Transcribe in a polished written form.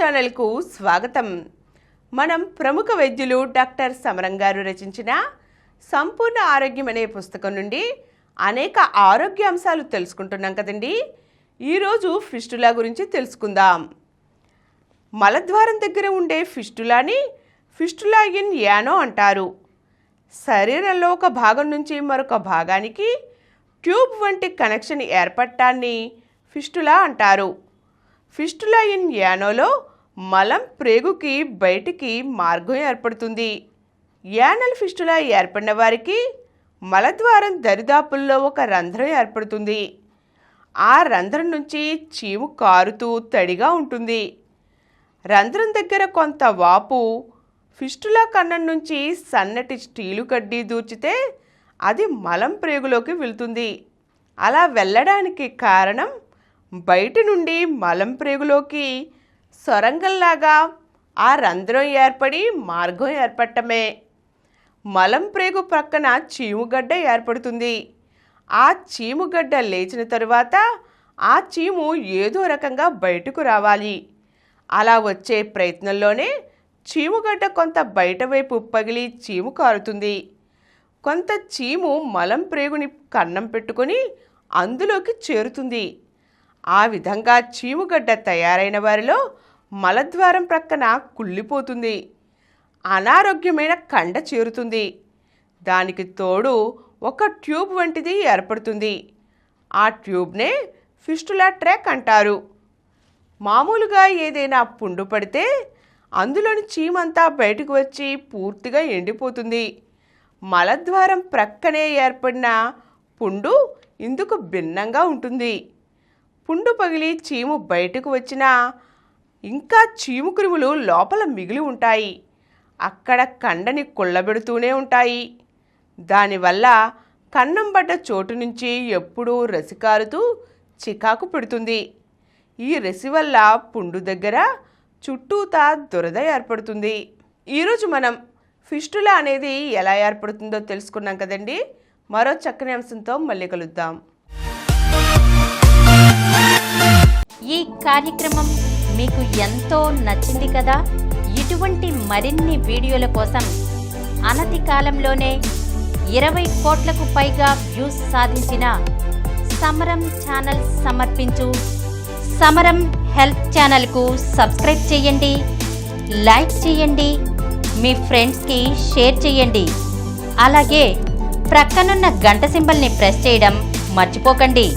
ఛానల్కు స్వాగతం. మనం ప్రముఖ వైద్యులు డాక్టర్ సమరం గారు రచించిన సంపూర్ణ ఆరోగ్యం అనే పుస్తకం నుండి అనేక ఆరోగ్య అంశాలు తెలుసుకుంటున్నాం కదండి. ఈరోజు ఫిస్టులా గురించి తెలుసుకుందాం. మలద్వారం దగ్గర ఉండే ఫిస్టులాని ఫిస్టులా ఇన్ యానో అంటారు. శరీరంలో ఒక భాగం నుంచి మరొక భాగానికి ట్యూబ్ వంటి కనెక్షన్ ఏర్పడటాన్ని ఫిస్టులా అంటారు. ఫిస్టులా ఇన్ యానోలో మలం ప్రేగుకి బయటికి మార్గం ఏర్పడుతుంది. యానల్ ఫిస్టులా ఏర్పడిన వారికి మలద్వారం దరిదాపుల్లో ఒక రంధ్రం ఏర్పడుతుంది. ఆ రంధ్రం నుంచి చీము కారుతూ తడిగా ఉంటుంది. రంధ్రం దగ్గర కొంత వాపు ఫిస్టులా కన్నం నుంచి సన్నటి స్టీలు కడ్డీ దూర్చితే అది మలం ప్రేగులోకి వెళ్తుంది. అలా వెళ్ళడానికి కారణం బయట నుండి మలం ప్రేగులోకి సొరంగంలాగా ఆ రంధ్రం ఏర్పడి మార్గం ఏర్పడటమే. మలం ప్రేగు ప్రక్కన చీముగడ్డ ఏర్పడుతుంది. ఆ చీముగడ్డ లేచిన తరువాత ఆ చీము ఏదో రకంగా బయటకు రావాలి. అలా వచ్చే ప్రయత్నంలోనే చీముగడ్డ కొంత బయట వైపు పగిలి చీము కారుతుంది. కొంత చీము మలం ప్రేగుని కన్నం పెట్టుకొని అందులోకి చేరుతుంది. ఆ విధంగా చీముగడ్డ తయారైన వారిలో మలద్వారం ప్రక్కన కుళ్ళిపోతుంది. అనారోగ్యమైన కండ చేరుతుంది. దానికి తోడు ఒక ట్యూబ్ వంటిది ఏర్పడుతుంది. ఆ ట్యూబ్నే ఫిస్టులా ట్రాక్ అంటారు. మామూలుగా ఏదైనా పుండు పడితే అందులోని చీమంతా బయటకు వచ్చి పూర్తిగా ఎండిపోతుంది. మలద్వారం ప్రక్కనే ఏర్పడిన పుండు ఇందుకు భిన్నంగా ఉంటుంది. పుండు పగిలి చీము బయటకు వచ్చినా ఇంకా చీము క్రిములు లోపల మిగిలి ఉంటాయి. అక్కడ కండని కుళ్ళబెడుతూనే ఉంటాయి. దానివల్ల కన్నం పడ్డ చోటు నుంచి ఎప్పుడూ రసి కారుతూ చికాకు పెడుతుంది. ఈ రసి వల్ల పుండు దగ్గర చుట్టూతా దురద ఏర్పడుతుంది. ఈరోజు మనం ఫిస్టులా అనేది ఎలా ఏర్పడుతుందో తెలుసుకున్నాం కదండి. మరో చక్కని అంశంతో మళ్ళీ కలుద్దాం. ఈ కార్యక్రమం మీకు ఎంతో నచ్చింది కదా. ఇటువంటి మరిన్ని వీడియోల కోసం అనతి కాలంలోనే 20 కోట్లకు పైగా వ్యూస్ సాధించిన సమరం ఛానల్ సమర్పించు సమరం హెల్త్ ఛానల్కు సబ్స్క్రైబ్ చేయండి, లైక్ చేయండి, మీ ఫ్రెండ్స్కి షేర్ చేయండి. అలాగే ప్రక్కనున్న గంట సింబల్ని ప్రెస్ చేయడం మర్చిపోకండి.